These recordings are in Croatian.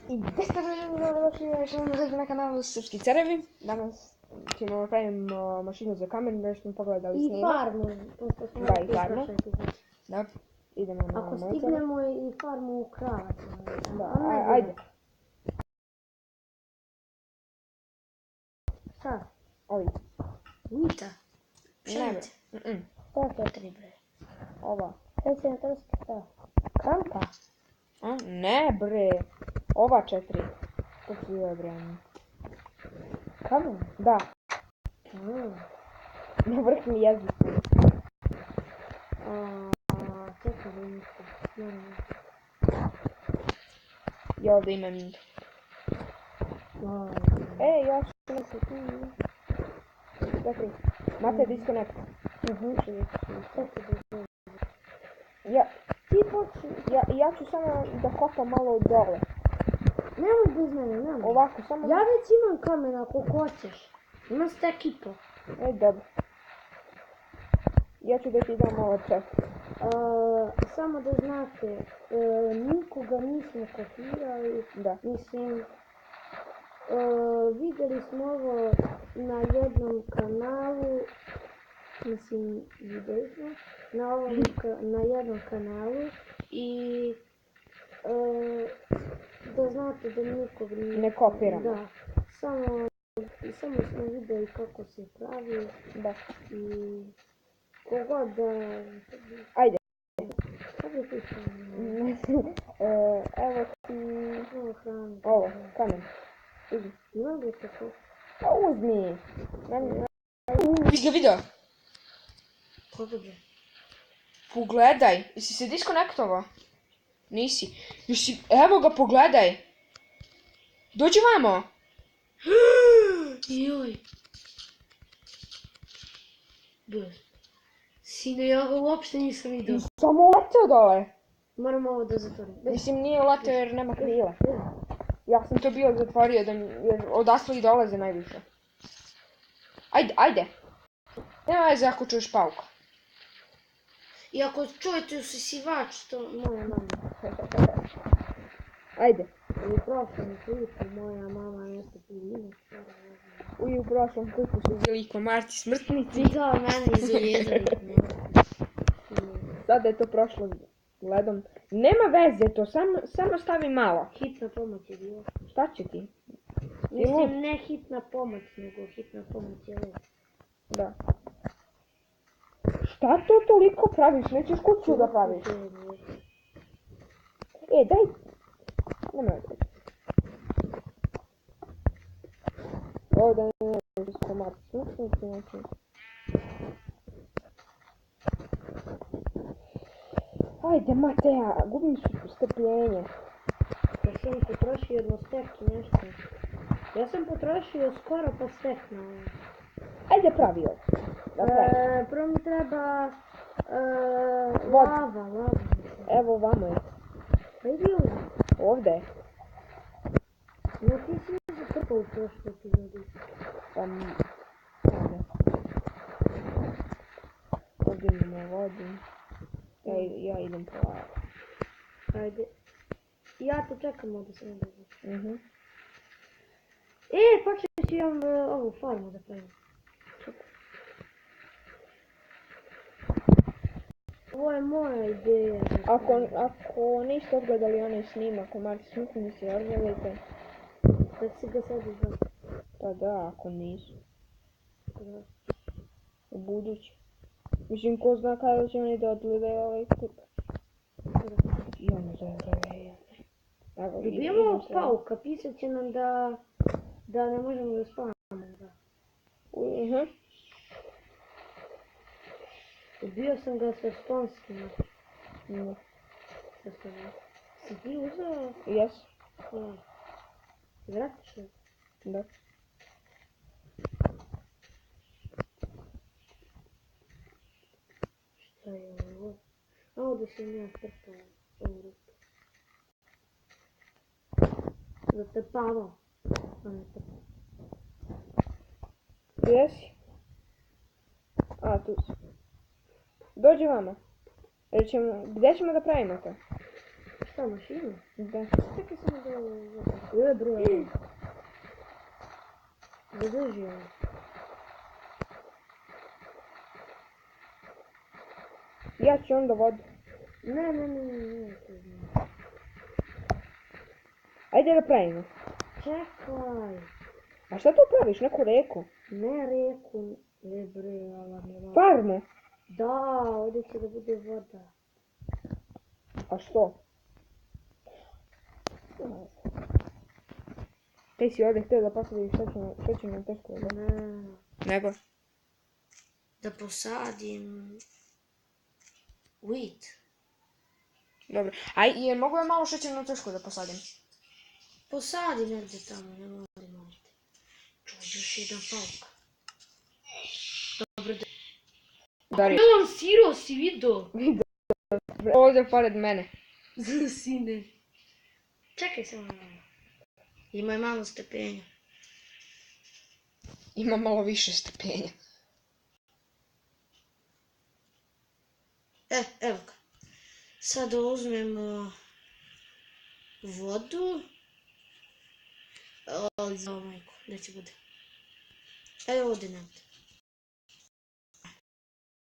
I gdje ste došli još na kanalu Srpski carevi. Danas ćemo napraviti mašinu za kamen, da smo pogledali I snimak. farmu, pošto smo Da, i farmu. prošli. Dobro, idemo na Ako mojcama. stignemo i farmu u krava. Da, ajde. Šta? Ovi. Vita. Ne, Koja to je 3 bre? ova. Kaj se na trski šta? Krampa? A? Ne bre, ova 4. To su joj bre. Kamen? Da, na vrhni jezik. Čekaj da ništa. Naravno. Ja ovdje imam mintu. Ja ću nešto tu. Čekaj, imate disconnect. Ja ću samo da kopam malo dole. Nemoj bez mene, nemoj. Ovako, samo... Ja već imam kamen ako hoćeš. Imam stek i po. Dobro. Ja ću da ti dam ovo ček. Samo da znate, nikoga nismo kopirali. Da. Mislim, vidjeli smo ovo na jednom kanalu. Mislim, vidjeli smo na jednom kanalu i da znate da nikog ne kopiramo. Da, samo smo vidjeli kako se pravi. Da. I kogod da... Ajde. Kako ti što? Evo ti... Ovo hranu. Ovo, kamen. Uzmi. Imam li tako? A uzmi. Ti ga vidio? Kako bi? Pogledaj. Jesi se diskonektovao? Nisi. Evo ga, pogledaj. Dođi vamo. Joj. Sine, ja ga uopšte nisam vidio. Samo letio dole. Moram ovo da zatvorim. Mislim, nije letio jer nema krila. Ja sam to bio zatvorio jer odatle i dolaze najviše. Ajde. Nema veze ako čuješ pauku. I ako čujete usisivač, to moja mama. Ajde. U prošlom klipu moja mama nešto pili. U prošlom klipu su bili komarci smrtnici. Da, mene izujedali. Sada je to prošlo ledom. Nema veze to, samo stavi malo. Hitna pomoć je bila. Šta će ti? Mislim, ne hitna pomoć, nego hitna pomoć je lep. Da. Šta to toliko praviš? Nećeš kuću da praviš? Daj. Nema veze. Ovdje ne znam komarci smrtnici, znači. Ajde, Mateja, gubim strpljenje. Ja sam potrošio jedno stek i nešto. Ja sam potrošio skoro pa stek na ovo. Ajde, pravi ovo. Prvo mi treba Voda. lava. Evo, vamo je. Pa idi ovdje. Ovdje je. No ti si mi zatrpao u prošloj epizodi. Ajde. Ovdje imamo vodu. Ja idem po lavu. Ajde. Ja te čekam ovdje sam dođe. Počet ću imam ovu farmu da pravim. Ovo je moja ideja. Ako niste odgledali onaj snimak o Marti smrtnici, odgledajte. Da si ga sad izvati. Pa da, ako nisu. U budući. Mislim, ko zna kada će oni da odgledaju ovaj klip. I ono zagrave. Dobijemo ovog pauka, pisat će nam da ne možemo da spavamo. Ubio sam ga sa sponskima. Si ti uzeo? Jes. Vratiš li? Da. Šta je ovo? Ovdje sam ja trpao ovu rupu. Zatrpavao. Jesi? Tu si. Dođi vama. Gdje ćemo da pravimo to? Šta, mašinu? Da. Čekaj samo da... bre, ovo. Zadrži ovo. Ja ću onda vodu. Ne. Ajde da pravimo. Čekaj. A šta tu praviš? Neku reku? Ne reku. Bre, ala ne vada. Farmu? Da, ovdje će da bude voda. A što? Ti si ovdje htio da posadiš što će nam teško da? Ne. Nego? Da posadim... wheat. Dobro. Aj, mogu ja malo šećernu tešku da posadim? Posadi negdje tamo, ne moram ovdje. Čuj, još jedan pauk. Dobro da... Dari. Evo siro, si vidio? Ovdje pored mene. Sine. Čekaj samo malo. Ima je malo stepenja. Ima malo više stepenja. Evo ga. Sada uzmemo vodu. Za majku, gdje će bude? Evo ovdje negdje.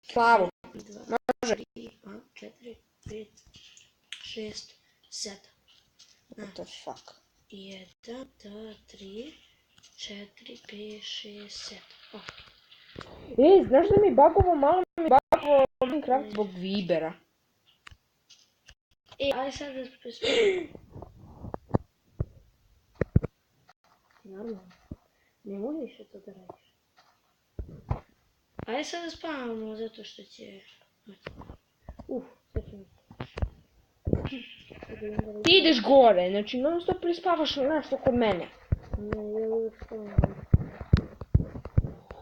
Slavu. 2, 3, 4, 5, 6, 7. What the fuck? 1, 2, 3, 4, 5, 6, 7. Znaš da mi bagovo, malo mi bagovo Minecraft zbog Vibera. Aj sad da spustimo. Normalno. Ne možeš više to da radiš. Aj sad da spavamo zato što će... Sad ćemo. Ti ideš gore, znači non stop prispavaš nešto kod mene. Ne, ja uvijek spavam.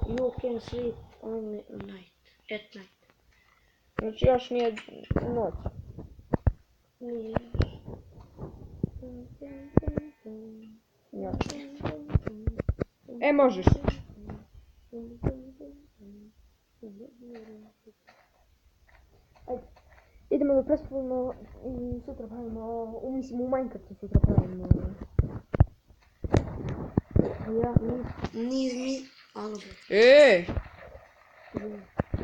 You can sleep only at night. Znači još nije noć. Nije. Još. Možeš. Ajde. Idemo da prespavimo i sutra pravimo, mislim u Minecraftu sutra pravimo. Ja, mi, alo bre.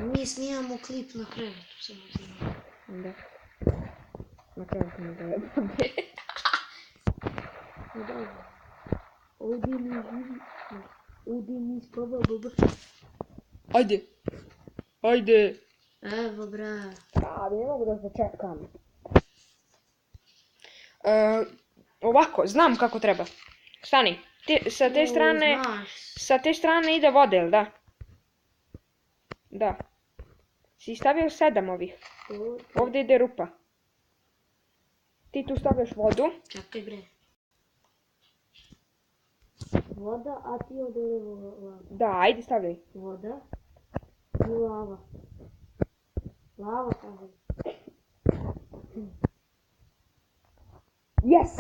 Mi snimamo klip na krevetu, samo znam. Da. Na krevetu mi ga jeba. Dobro. Ovdje mi živi. Ovdje mi spava baba. Ajde. Ajde. Evo bra. Ne mogu da začekam. Ovako, znam kako treba. Stani. Sa te strane ide vode, jel da? Da. Si stavio 7 ovih. Ovdje ide rupa. Ti tu stavljaš vodu. Čekaj bre. Voda, a ti ovdje lava. Da, ajde stavljaj. Voda i lava. Lava kažem. Yes!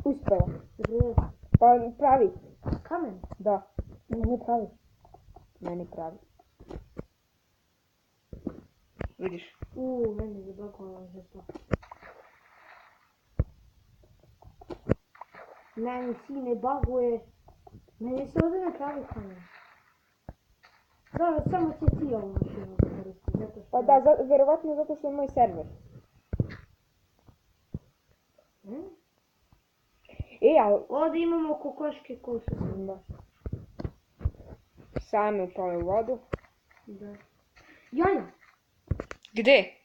Uspela. Bre. Pa pravi. Kamen? Da. Meni pravi. Meni pravi. Vidiš? Meni je bagovala žesto. Meni sine baguje. Meni se ovdje ne pravi kamen. Da, samo će ti ovu mašinu da koristi, zato što... Pa da, vjerovatno zato što je moj server. Ali... Ovdje imamo kokoške kose. Da. Sami upale u vodu. Da. Jana! Gdje?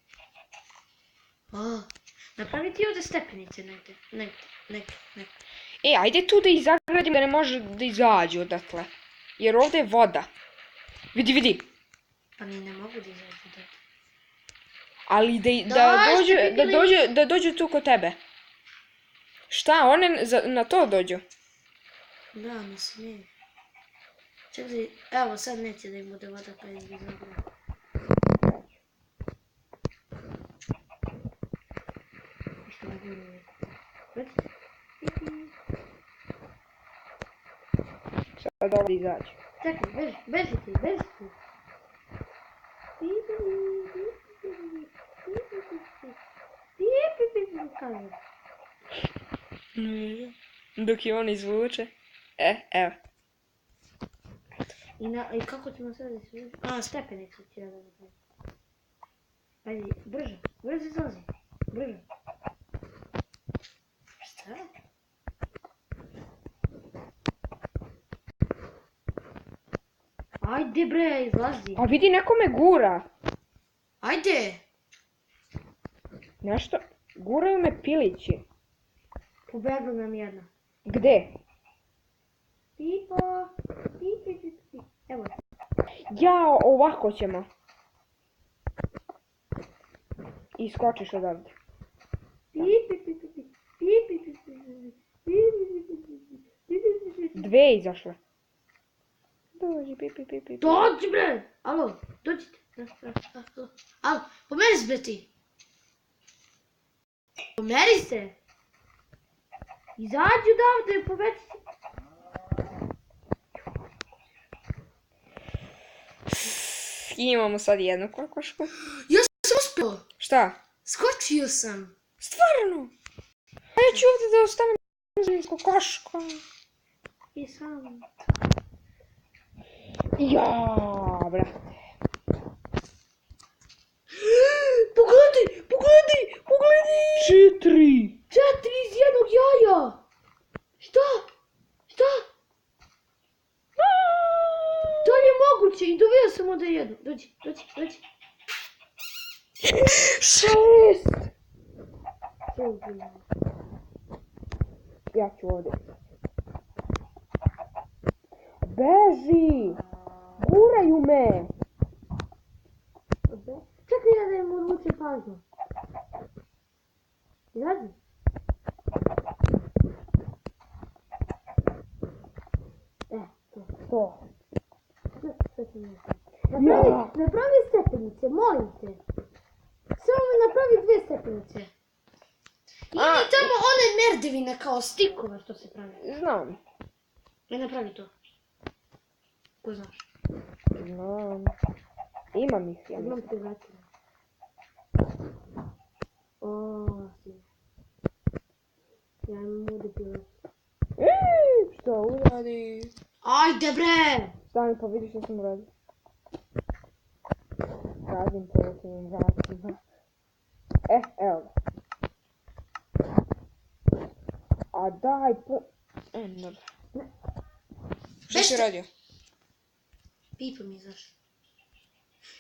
Napravi ti ovdje stepenice negdje. Ajde tu da ih zagradim da ne može da izađu odatle. Jer ovdje je voda. Vidi. Pa ne mogu da izađu odatle. Ali da dođu tu kod tebe. Šta, one na to dođu? Da, ne smije. Čekaj, evo sad neće da im bude voda pa im bi zagrao. Što ne bude već? Sad ovdje izađu. Čekaj, beži ti. Kaže. Dok je on izvuče. Evo. I kako ćemo sad izvući? A, stepenicu ću ja da napravim. Ajde, brže, brže izlazi. Brže. Šta? Ajde bre, izlazi. A vidi, neko me gura. Ajde. Nešto, guraju me pilići. Pobegla nam jedna. Gde? Pipo. Pi. Evo. Ja, ovako ćemo. I skočiš odavde. Pi. Dve izašle. Dođi, pi. Dođi bre! Alo, dođite. Alo, pomeri se bre ti. Pomeri se. Izađi odavde, pomeri se. Imamo sad jednu kokošku. Ja sam uspio. Šta? Skočio sam. Stvarno? A ja ću ovdje da ostanem s kokoškom. I sam. Ja, brate. Pogledaj! 4. 4 iz jednog jaja! Šta? To nije moguće i dovio sam onda jednu. Dođi. 6. Ja ću ovdje. Beži! Guraju me! Čekaj da im odlučim pažnju. Izađi. To. Napravi stepenice, molim te. Samo mi napravi 2 stepenice. I tamo one merdevine kao stikove što se pravi. Znam. I napravi to. Ko znaš? Znam. Imam ih, ja Imam mislim. te vratine. Ja imam ovdje pilat. Što uradi? Ajde bre! Stani pa vidi što sam uradio. Radim po ovim vratima. Evo ga. A daj po... dobro. Što si uradio? Pipa mi izašla.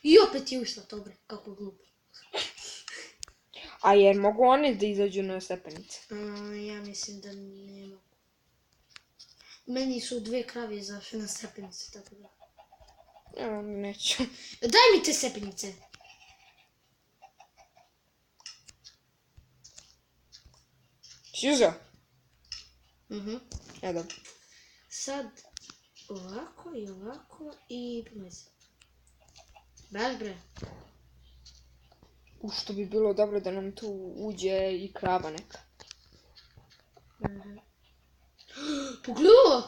I opet je ušla to bre, kako glupo. A jer mogu oni da izađu na stepenice? Ja mislim da ne mogu. Meni su 2 krave izašle na stepenice, tako da. Ja, neću. Daj mi te stepenice. Si uzeo? Ja dobro. Sad ovako i pomeri se. Baš bre. Što bi bilo dobro da nam tu uđe i krava neka. Pogledaj!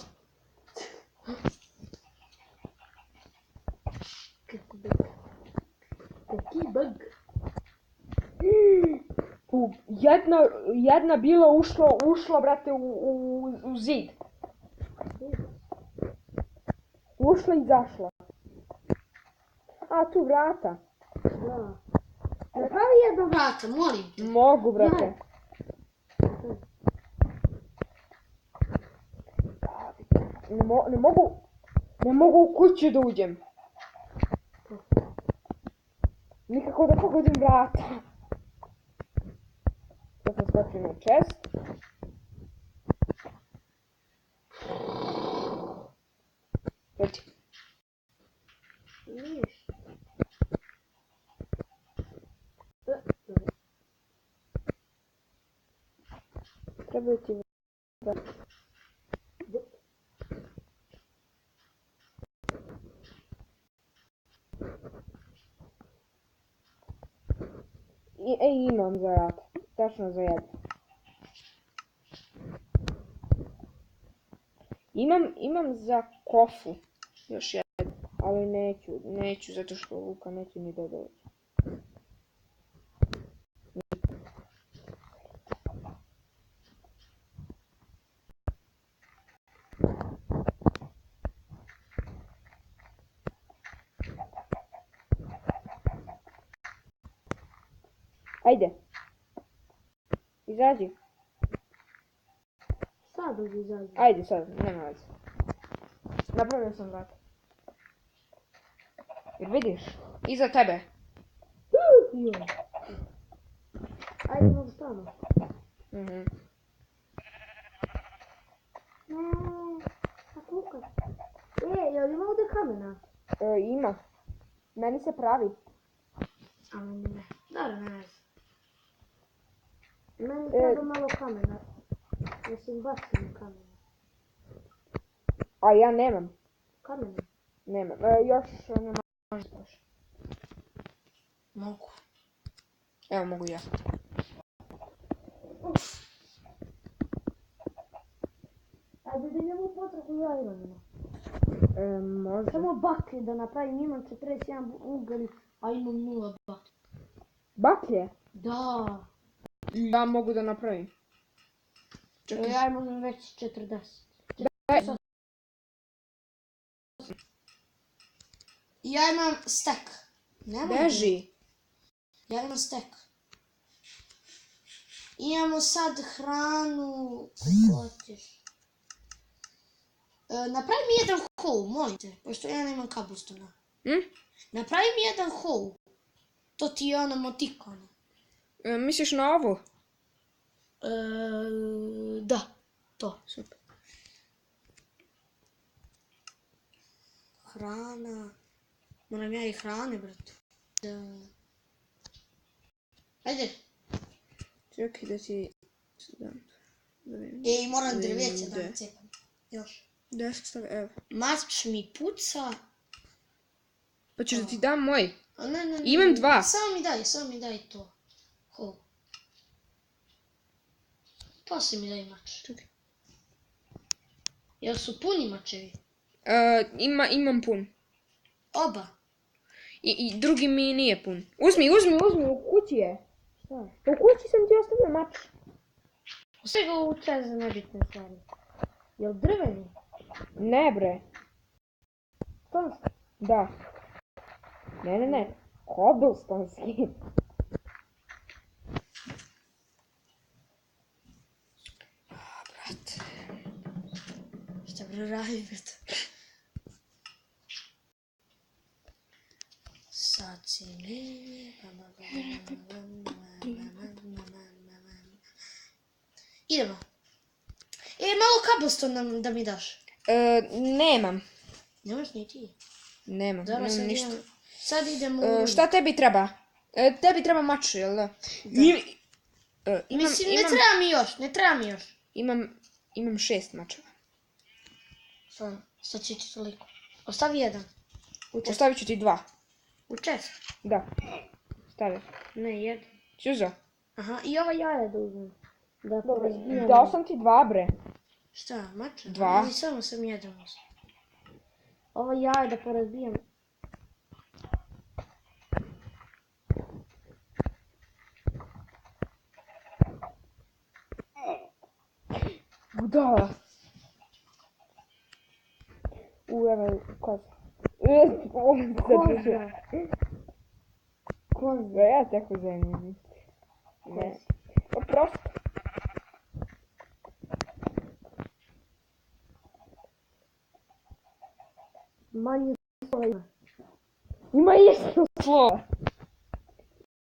Kaki bug. Jedna bila ušla brate u zid. Ušla i izašla. A tu vrata. Da. Napravi jedno vrata, molim te. Mogu brate. Ne mogu u kuću da uđem. Nikako da pogodim vrata. Sad sam skočio na chest. Dođi. Niš. Treba ti vrata. Imam za rat. Tačno za jedno. Imam za kofu. Još jedno. Ali neću zato što Luka neće ni da dođe. Ajde. Izađi. Sad ovdje izađe. Ajde sad, nema veze. Napravio sam vrat. Jer vidiš, iza tebe. Joj. Ajde, mogu tamo. Mhm. A kuka. Jel ima ovdje kamena? Ima. Meni se pravi. A meni ne. Dobro, ne znam. Meni treba malo kamena. Mislim, bacim kamena. A ja nemam. Kamena? Nemam. Još ne možeš. Mogu. Evo mogu ja. Ajde da idemo u potragu za ironima. Može. Samo baklje da napravim, imam 41 ugalj, a imam 0 baklje. Baklje? Da. Ja mogu da napravim. Čekaj. Ja imam već 40. Ja imam stek. Beži. Ja imam stek. Imamo sad hranu. Kako hoćeš. Napravi mi jedan hole, molim te, pošto ja nemam kabelstona. Napravi mi jedan hole. To ti je ono motikano. Misliš na ovu? Da, to. Super. Hrana. Moram ja i hrane, brate. Ajde. Čekaj da ti... Ej, moram drveće da nacepam. Još. Da se stavi, evo. Mač mi puca. Pa ćeš da ti dam moj? A ne. Imam 2. Samo mi daj to. Ho. Poslije mi daj mač. Čekaj. Jel su puni mačevi? Imam pun. Oba. I drugi mi nije pun. Uzmi, u kući je. Šta? U kući sam ti ostavio mač. Sve ga uče za nebitne stvari. Jel drveni? Ne bre. To? Da. Ne. Cobblestonski. Brate. Šta bre radi, brate? Sad si mi... Idemo. Malo cobblestone da mi daš. Nemam. Nemaš ni ti. Nemam Dobro, ništa. Sad idemo... Šta tebi treba? Tebi treba mač, jel da? Mislim, ne treba mi još. Imam 6 mačeva. Sad će ti toliko. Ostavi jedan. Ostavit ću ti 2. U čest? Da. Stavi. Ne, jedan. Čuzo? Aha, i ova jaja da uzmem. Da porazbijam. Dao sam ti 2 bre. Šta, mača? 2. I samo sam jedan uzmem. Ova jaja da porazbijam. Budala. Evo, koza. Koza. Koza. Ja tako zanimljiv. Ne. Prosto. Manje slova ima. Ima isto slova.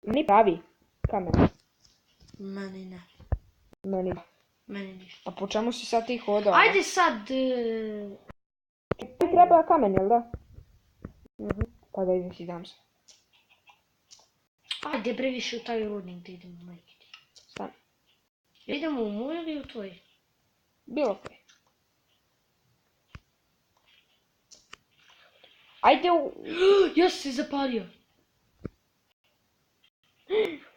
Meni pravi kamen. Meni ne. Meni. Meni ništa. A po čemu si sad ti hodao? Ajde sad... Ti treba kamen, jel da? Pa da idem si dam se. Ajde previše u taj rudnik da idemo, majke ti. Stani. Idemo u moj ili u tvoj? Bilo koji. Ajde u... Ja sam se zapalio.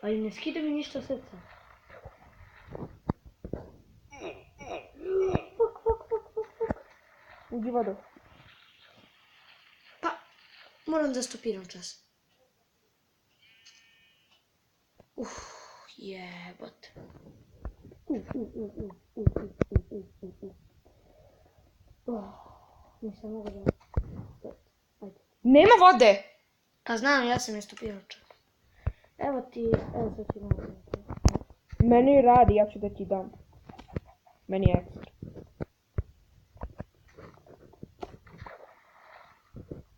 Ali ne skida mi ništa srca. Fuck. Uđi vodu. Pa, moram da stopiram čas. Jebot. Nisam mogu da... Ajde. Nema vode! A znam, ja sam je stopirao čas. Evo ti, evo sad ti malo. Meni radi, ja ću da ti dam. Meni je ekstra.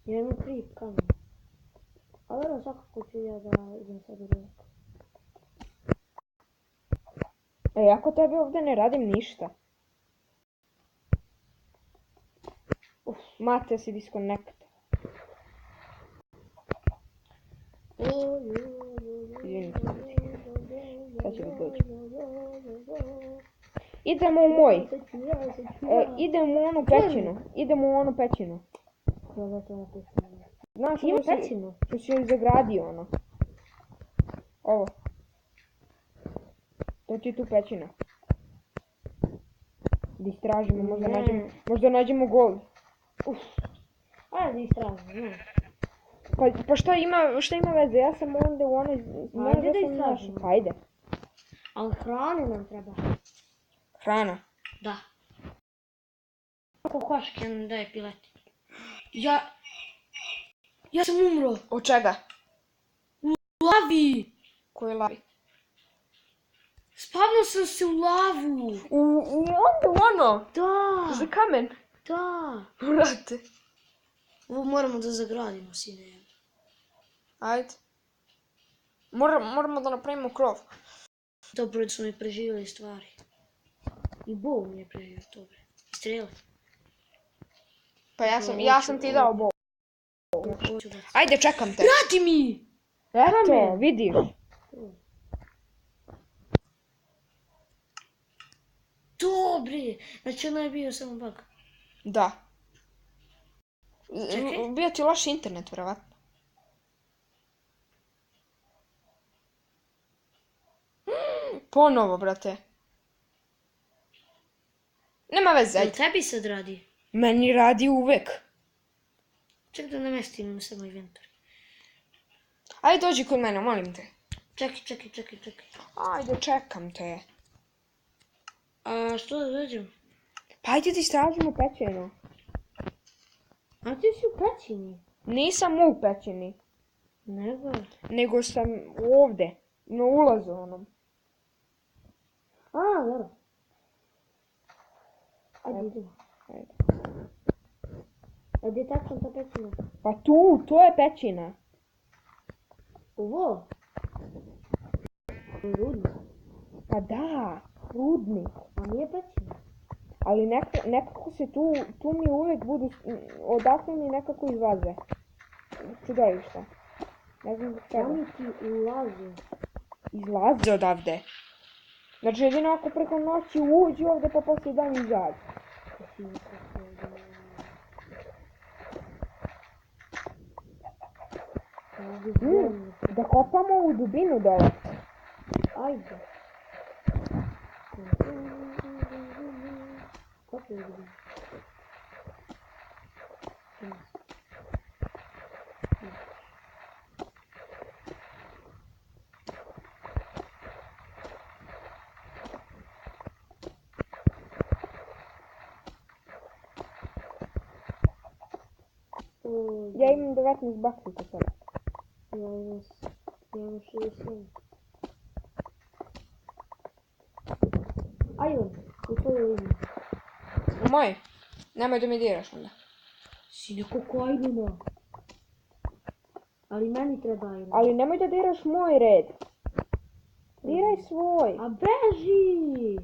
Ja imam 3 kamene. Ali evo svakako ću ja da idem sad u ruku. Ako tebi ovdje ne radim ništa. Mate si disconnect. Izvinite. Sad će vas doći. Idemo u moj. Idemo u onu pećinu. Idemo u onu pećinu. Znaš Ima ono pećinu? što si joj zagradio ono. Ovo. To ti je tu pećina. Da istražimo, možda nađemo gold. Ajde istražimo, ne. Pa šta ima veze, ja sam onda u onoj... Ajde da istražimo. Pa ajde. Ali hrane nam treba. Hrana. Da. Kako koške nam daje pileti. Ja sam umro. Od čega? Lavi. Koje lavi? Spavnuo sam se u lavu. Onda ono! Da. Za kamen? Da. Vrate. Ovo moramo da zagradimo, sine. Ajde. Moramo da napravimo krov. Dobro da smo mi preživjeli stvari. I Bog mi je preživio, dobro. Strela. Pa ja sam ti dao bol. Ajde, čekam te. Vrati mi! Eto, vidiš. Dobre! Znači ono je bio samo bug. Da. Čekaj. Bio ti loš internet, vjerovatno. Ponovo, brate. Nema veze, Jel ajde. tebi sad radi? Meni radi uvek. Ček da namestim samo inventar. Ajde, dođi kod mene, molim te. Čekaj. Ajde, čekam te. A što da dođem? Pa ajde ti istražimo pećinu. A ti si u pećini? Nisam u pećini, nego sam ovdje, na ulazu onom. A, dobro. Ajde, idemo. Ajde. A gdje je tačno ta pećina? Pa tu, to je pećina. Ovo? Rudnik. Pa da, rudnik. A nije pećina? Ali nekako se tu mi uvijek budu, odatle mi nekako izlaze. Čudovišta. Ne znam zbog čega. Sami ti ulaze. Izlaze odavde. Znači jedino ako preko noći uđi ovdje pa poslije dan izađe. Da kopamo u dubinu dole. Ajde. Kako je dubina? Ja imam 19 baksita sad. Ja imam 67. Ajde, u tvojoj ime. U moj? Nemoj da mi diraš onda. Sine, koliko ajduna. Ali meni treba ajduna. Ali nemoj da diraš moj red. Diraj svoj. A beži!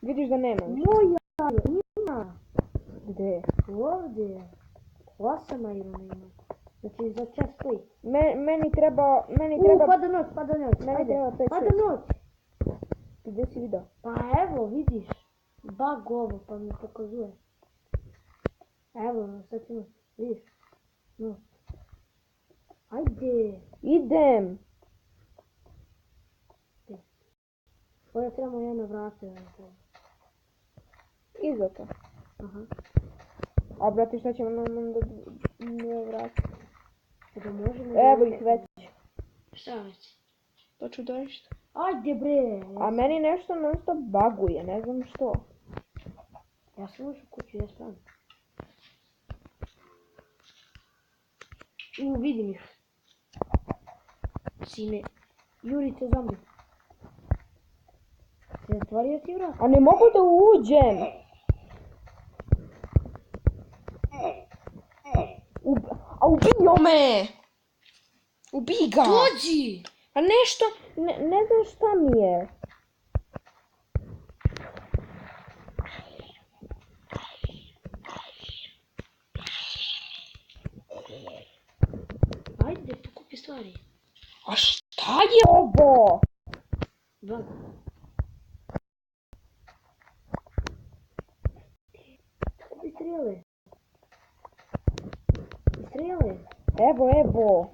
Vidiš da nemaš. Moja ima. Gdje? Ovdje. 8 ajduna ima. Znači za čas stoji. Meni treba... Pada noć. Meni Ajde. treba 5-6. Pada noć. Gdje si vidio? Pa evo, vidiš. Bug ovo, pa mi pokazuje. Evo, sad ćemo, vidiš. No. Ajde. Idem. Ovdje trebamo jedno vrate. Iza to. Aha. A brate, šta ćemo nam da dve vrati? Da možemo... Evo ih već. Šta već? To čudovište. Ajde bre. A meni nešto non stop baguje, ne znam što. Ja sam ušao u kuću, ja sam. Vidim ih. Sine. Jurite zombi. Zatvorio ti vrat? A ne mogu da uđem. A ubio me! Ubij ga! Dođi! A nešto, ne znam šta mi je. Ajde, pokupi stvari. A šta je ovo? Bag. Kupi strele. Strele. Evo.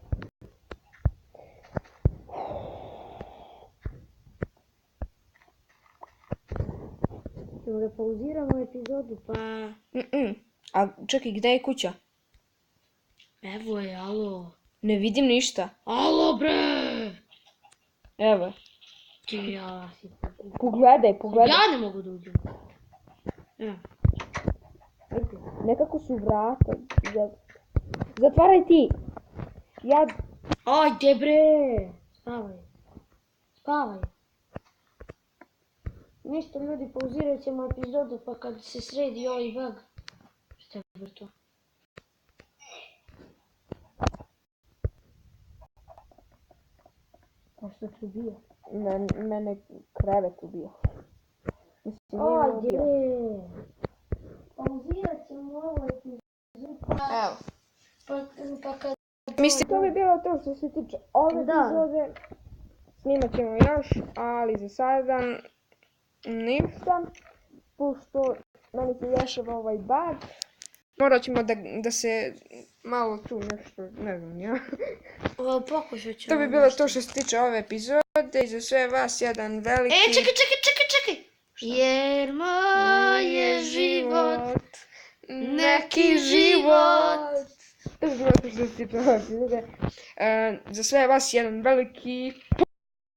Ćemo da pauziramo epizodu, pa... A čekaj, gdje je kuća? Evo je, alo. Ne vidim ništa. Alo, bre! Evo. Ti ja si... Pogledaj. Ja ne mogu da uđem. Evo. Ajde. Nekako su vrata. Zatvaraj ti. Ja... Ajde, bre! Spavaj. Ništa, ljudi, pauzirat ćemo epizodu, pa kad se sredi ovaj bug... Šta je to? Pa što ti ubio? Mene krevet ubio. Mislim, nije me Ajde, ubio. bre! Pauzirat ćemo ovo epizodu, Evo. pa kad... Mislim, to bi bilo to što se tiče ove epizode. Snimat ćemo još, ali za sada ništa. Pošto meni se dešava ovaj bug. Morat ćemo da se malo tu nešto, ne znam ja. Pokušat ćemo. To bi bilo to što se tiče ove epizode i za sve vas jedan veliki... Čekaj! Jer moj život neki život. To bi bilo to što se tiče ove epizode. Za sve vas jedan veliki...